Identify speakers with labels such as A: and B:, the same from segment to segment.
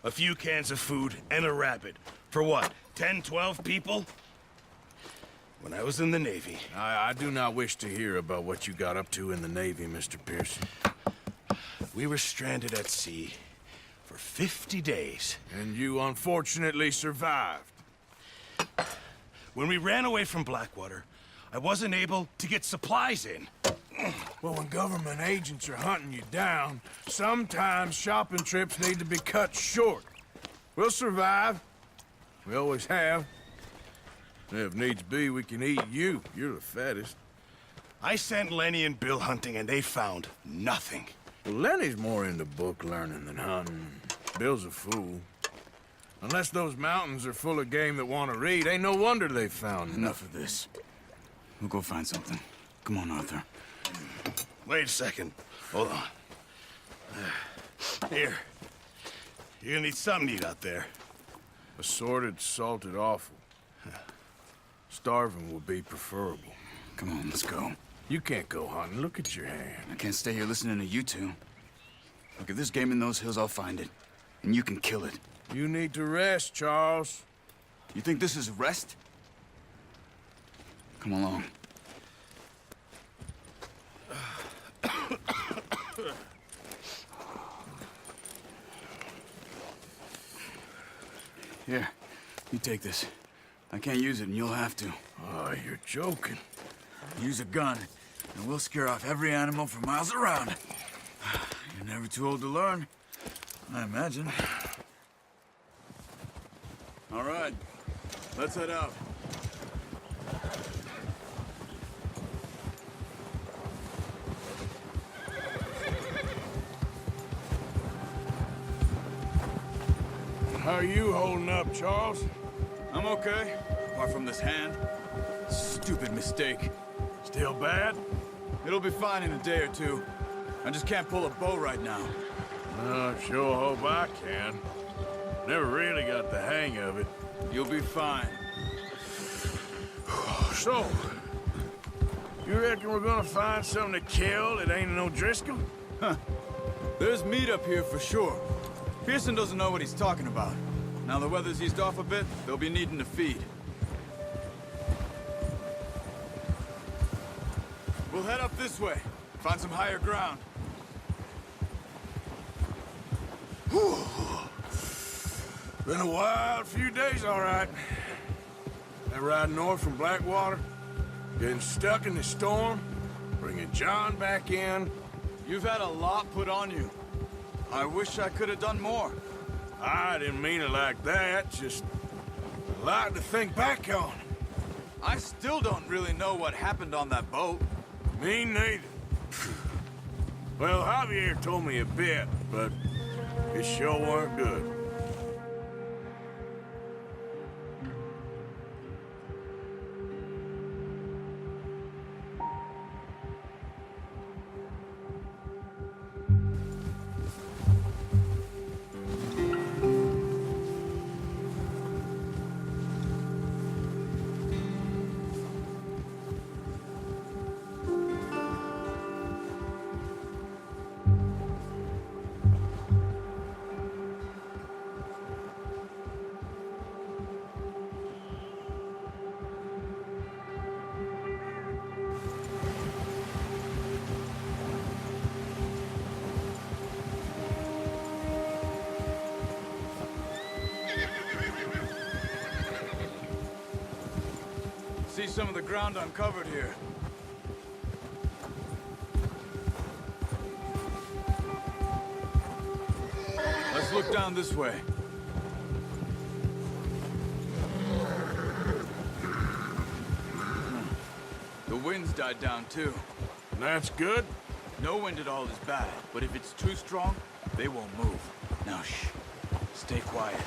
A: a few cans of food, and a rabbit. For what, 10, 12 people? When I was in the Navy...
B: I do not wish to hear about what you got up to in the Navy, Mr. Pirson.
A: We were stranded at sea for 50 days.
B: And you unfortunately survived.
A: When we ran away from Blackwater, I wasn't able to get supplies in.
B: Well, when government agents are hunting you down, sometimes shopping trips need to be cut short. We'll survive. We always have. If needs be, we can eat you. You're the fattest.
A: I sent Lenny and Bill hunting, and they found nothing.
B: Well, Lenny's more into book learning than hunting. Bill's a fool. Unless those mountains are full of game that want to read, ain't no wonder they found
C: Enough of this. We'll go find something. Come on, Arthur.
A: Wait a second. Hold on. Here. You're gonna need something to eat out there.
B: Assorted, salted offal. Starving will be preferable.
C: Come on, let's go.
B: You can't go hunting. Look at your hand.
C: I can't stay here listening to you two. Look, if there's game in those hills, I'll find it. And you can kill it.
B: You need to rest, Charles.
C: You think this is rest? Come along. Here, you take this. I can't use it, and you'll have to.
B: Oh, you're joking.
C: Use a gun, and we'll scare off every animal for miles around. You're never too old to learn, I imagine. All right, let's head out.
B: How are you holding up, Charles?
C: I'm okay, apart from this hand. Stupid mistake.
B: Still bad?
C: It'll be fine in a day or two. I just can't pull a bow right now.
B: I sure hope I can. Never really got the hang of it.
C: You'll be fine.
B: So, you reckon we're gonna find something to kill that ain't no Driscoll?
C: Huh. There's meat up here for sure. Pirson doesn't know what he's talking about. Now the weather's eased off a bit, they'll be needing to feed. We'll head up this way. Find some higher ground.
B: Whew. Been a wild few days, all right. That ride north from Blackwater, getting stuck in the storm, bringing John back in.
C: You've had a lot put on you. I wish I could have done more.
B: I didn't mean it like that, just a lot to think back on.
C: I still don't really know what happened on that boat.
B: Me neither. Well, Javier told me a bit, but it sure weren't good.
C: See some of the ground uncovered here. Let's look down this way. The wind's died down too.
B: That's good.
C: No wind at all is bad, but if it's too strong, they won't move. Now shh. Stay quiet.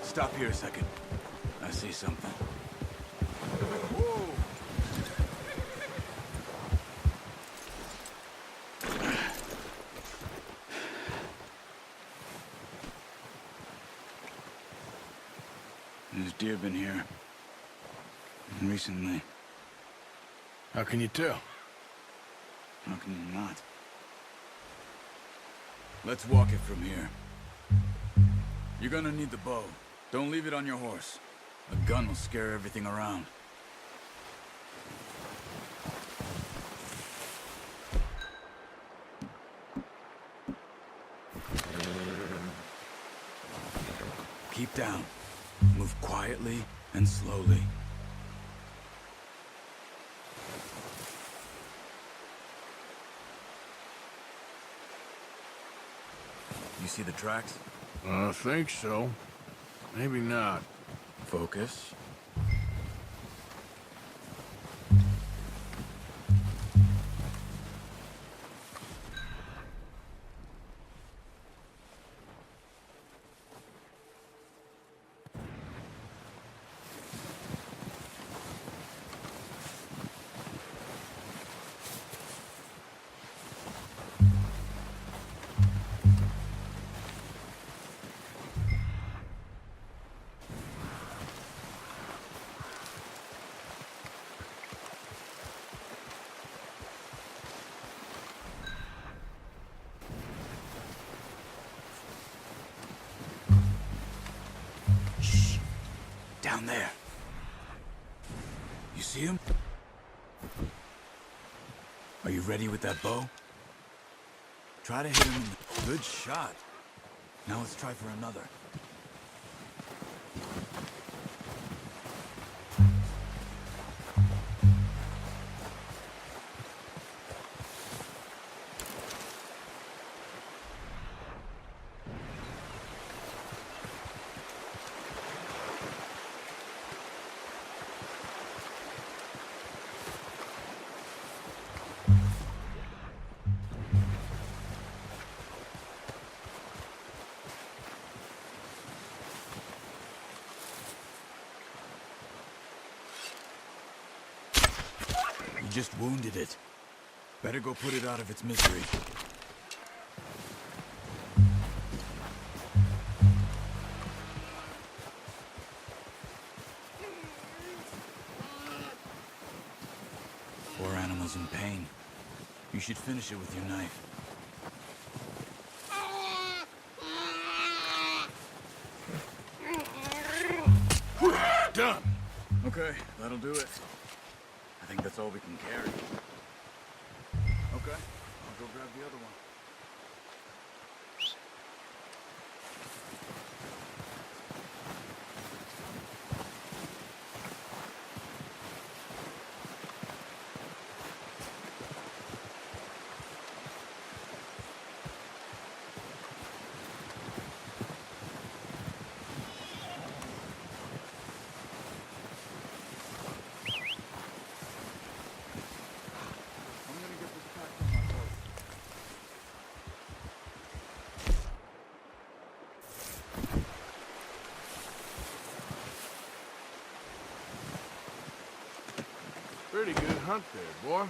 C: Stop here a second. I see something. Whoa! There's There's deer been here. Recently.
B: How can you tell?
C: How can you not? Let's walk it from here. You're gonna need the bow. Don't leave it on your horse. A gun will scare everything around. Keep down. Move quietly and slowly. You see the tracks?
B: I think so. Maybe not.
C: Focus. Down there. You see him? Are you ready with that bow? Try to hit him in the... Good shot. Now let's try for another. You just wounded it. Better go put it out of its misery. Poor animal's in pain. You should finish it with your knife.
B: Done.
C: Okay, that'll do it. I think that's all we can carry. Okay, I'll go grab the other one.
B: Pretty good hunt there, boy.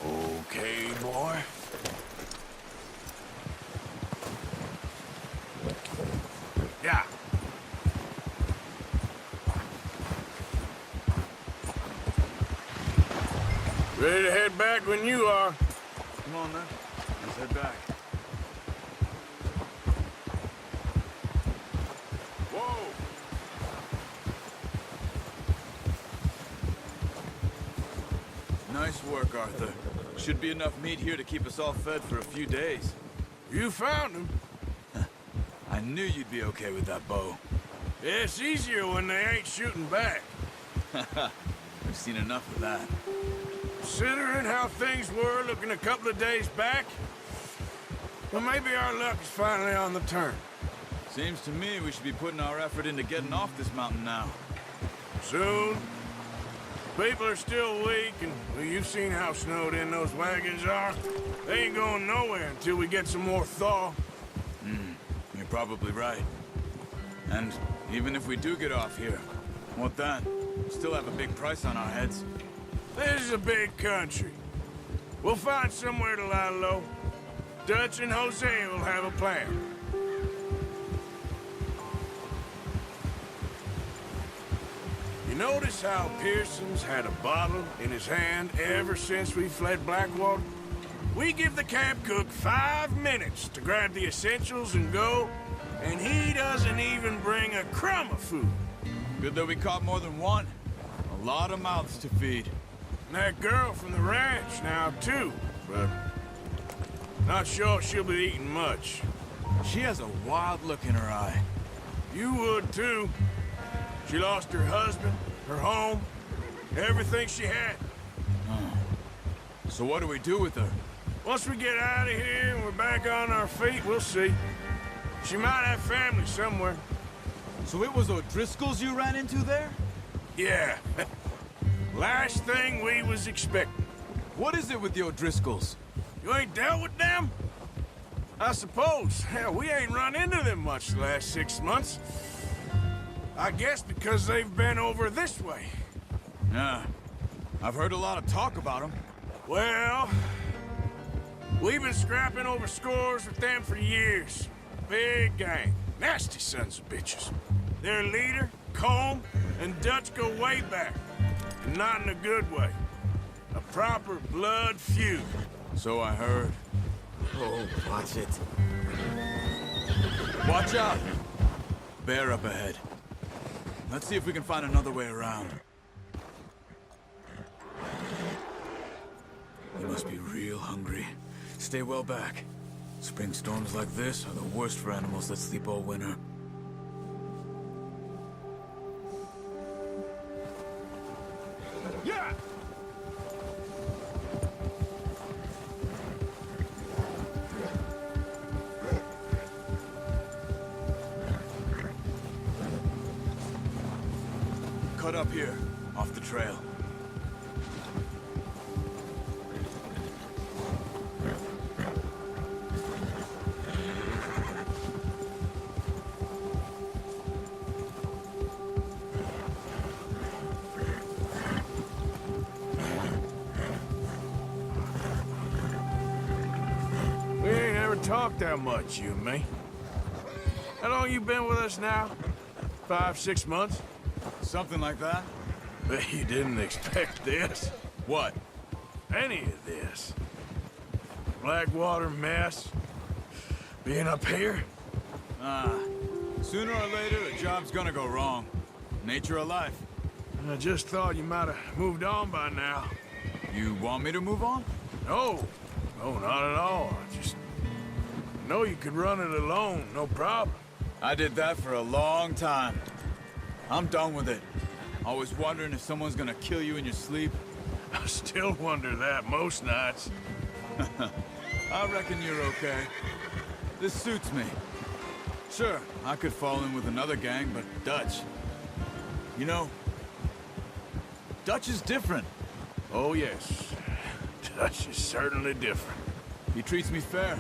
B: Okay, boy. Yeah. Ready to head back when you are.
C: Come on then, let's head back.
B: Whoa!
C: Nice work, Arthur. Should be enough meat here to keep us all fed for a few days.
B: You found him.
C: I knew you'd be okay with that bow.
B: It's easier when they ain't shooting back.
C: I've seen enough of that.
B: Considering how things were looking a couple of days back, well, maybe our luck is finally on the turn.
C: Seems to me we should be putting our effort into getting off this mountain now.
B: Soon. People are still weak, and well, you've seen how snowed in those wagons are. They ain't going nowhere until we get some more thaw.
C: You're probably right. And even if we do get off here, what then? Still have a big price on our heads.
B: This is a big country. We'll find somewhere to lie low. Dutch and Jose will have a plan. notice how Pierson's had a bottle in his hand ever since we fled Blackwater? We give the camp cook 5 minutes to grab the essentials and go, and he doesn't even bring a crumb of food.
C: Good that we caught more than one. A lot of mouths to feed.
B: And that girl from the ranch now, too, but not sure she'll be eating much.
C: She has a wild look in her eye.
B: You would, too. She lost her husband, her home, everything she had.
C: So what do we do with her?
B: Once we get out of here and we're back on our feet, we'll see. She might have family somewhere.
C: So it was O'Driscoll's you ran into there?
B: Yeah. Last thing we was expecting.
C: What is it with the O'Driscolls?
B: You ain't dealt with them? I suppose. Hell, we ain't run into them much the last 6 months. I guess because they've been over this way.
C: Yeah. I've heard a lot of talk about them.
B: Well, we've been scrapping over scores with them for years. Big gang. Nasty sons of bitches. Their leader, Combe, and Dutch go way back. And not in a good way. A proper blood feud.
C: So I heard.
D: Oh, watch it.
C: Watch out! Bear up ahead. Let's see if we can find another way around. You must be real hungry. Stay well back. Spring storms like this are the worst for animals that sleep all winter.
B: Yeah!
C: Cut up here, off the trail.
B: We ain't never talked that much, you and me. How long you been with us now? 5, 6 months?
C: Something like that?
B: Bet you didn't expect this.
C: What?
B: Any of this. Blackwater mess. Being up here.
C: Sooner or later, a job's gonna go wrong. Nature of life.
B: I just thought you might have moved on by now.
C: You want me to move on?
B: No. No, not at all. I just know you could run it alone, no problem.
C: I did that for a long time. I'm done with it. Always wondering if someone's gonna kill you in your sleep.
B: I still wonder that most nights.
C: I reckon you're okay. This suits me. Sure, I could fall in with another gang, but Dutch... You know, Dutch is different.
B: Oh, yes. Dutch is certainly different.
C: He treats me fair.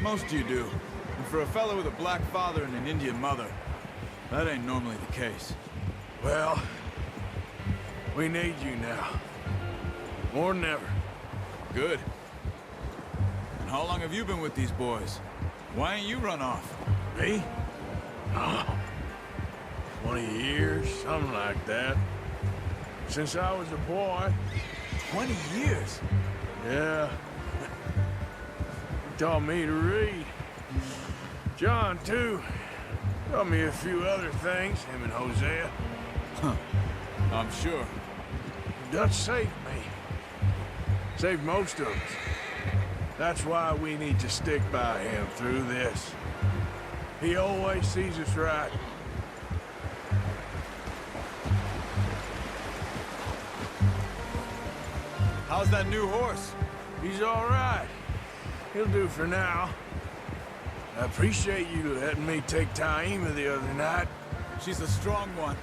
C: Most you do. And for a fellow with a black father and an Indian mother, that ain't normally the case.
B: Well, we need you now. More than ever.
C: Good. And how long have you been with these boys? Why ain't you run off?
B: Me? Oh, 20 years, something like that. Since I was a boy.
C: 20 years?
B: Yeah. He taught me to read. John, too. Taught me a few other things, him and Hosea.
C: Huh. I'm sure.
B: Dutch saved me. Saved most of us. That's why we need to stick by him through this. He always sees us right.
C: How's that new horse?
B: He's all right. He'll do for now. I appreciate you letting me take Taima the other night.
C: She's a strong one.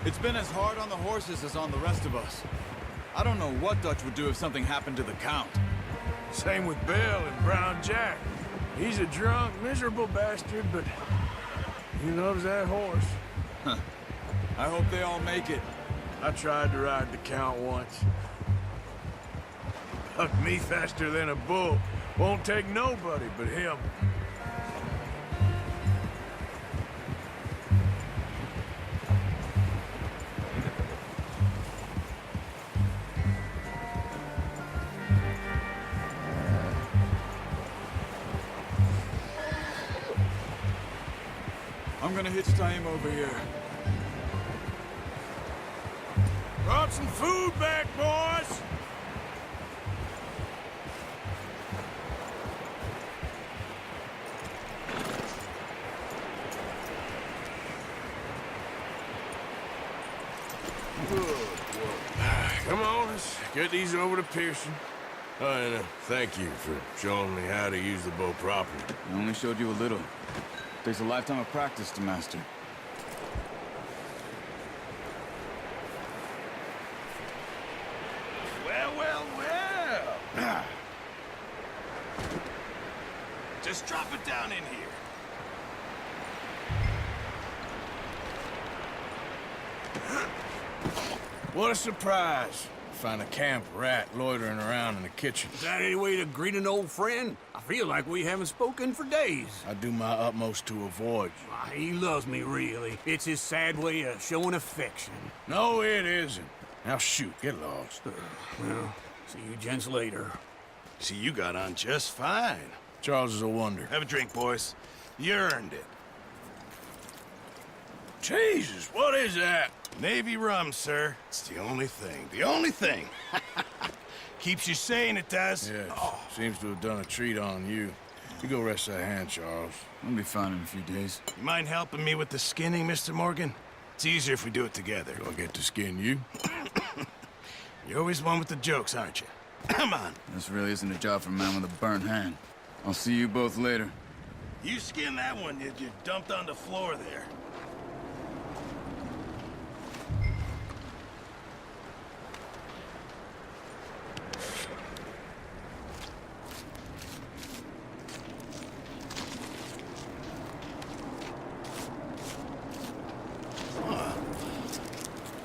C: It's been as hard on the horses as on the rest of us. I don't know what Dutch would do if something happened to the Count.
B: Same with Bill and Brown Jack. He's a drunk, miserable bastard, but he loves that horse.
C: Huh. I hope they all make it.
B: I tried to ride the Count once. Bucked me faster than a bull. Won't take nobody but him.
C: I'm gonna hitch tie him over here.
B: Brought some food back, boys! Come on, let's get these over to Pirson. Oh, and thank you for showing me how to use the bow properly.
C: I only showed you a little. Takes a lifetime of practice to master.
A: Well. Just drop it down in here.
B: What a surprise. Find a camp rat loitering around in the kitchen.
E: Is that any way to greet an old friend? I feel like we haven't spoken for days.
B: I do my utmost to avoid you.
E: Why, he loves me, really. It's his sad way of showing affection.
B: No, it isn't. Now shoot, get lost.
E: Well, see you gents later.
A: See, you got on just fine.
B: Charles is a wonder.
A: Have a drink, boys. You earned it.
B: Jesus, what is that?
A: Navy rum, sir. It's the only thing. The only thing. Keeps you sane, it does.
B: Yes, seems to have done a treat on you. You go rest that hand, Charles.
C: I'll be fine in a few days.
A: You mind helping me with the skinning, Mr. Morgan? It's easier if we do it together.
B: Do I get to skin you?
A: You're always one with the jokes, aren't you? Come on.
C: This really isn't a job for a man with a burnt hand. I'll see you both later.
A: You skin that one you dumped on the floor there.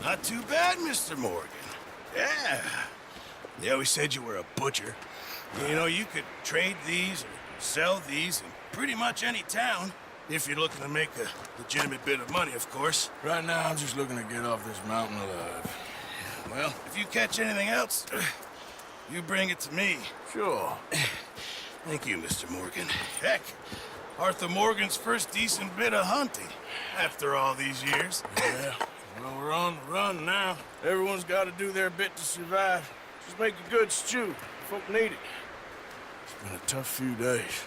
A: Not too bad, Mr. Morgan. Yeah. They always said you were a butcher. You know, you could trade these or sell these in pretty much any town. If you're looking to make a legitimate bit of money, of course.
B: Right now, I'm just looking to get off this mountain alive.
A: Well, if you catch anything else, you bring it to me.
B: Sure.
A: Thank you, Mr. Morgan. Heck, Arthur Morgan's first decent bit of hunting after all these years.
B: Yeah. Well, we're on the run now. Everyone's got to do their bit to survive. Just make a good stew. Folk need it. It's been a tough few days.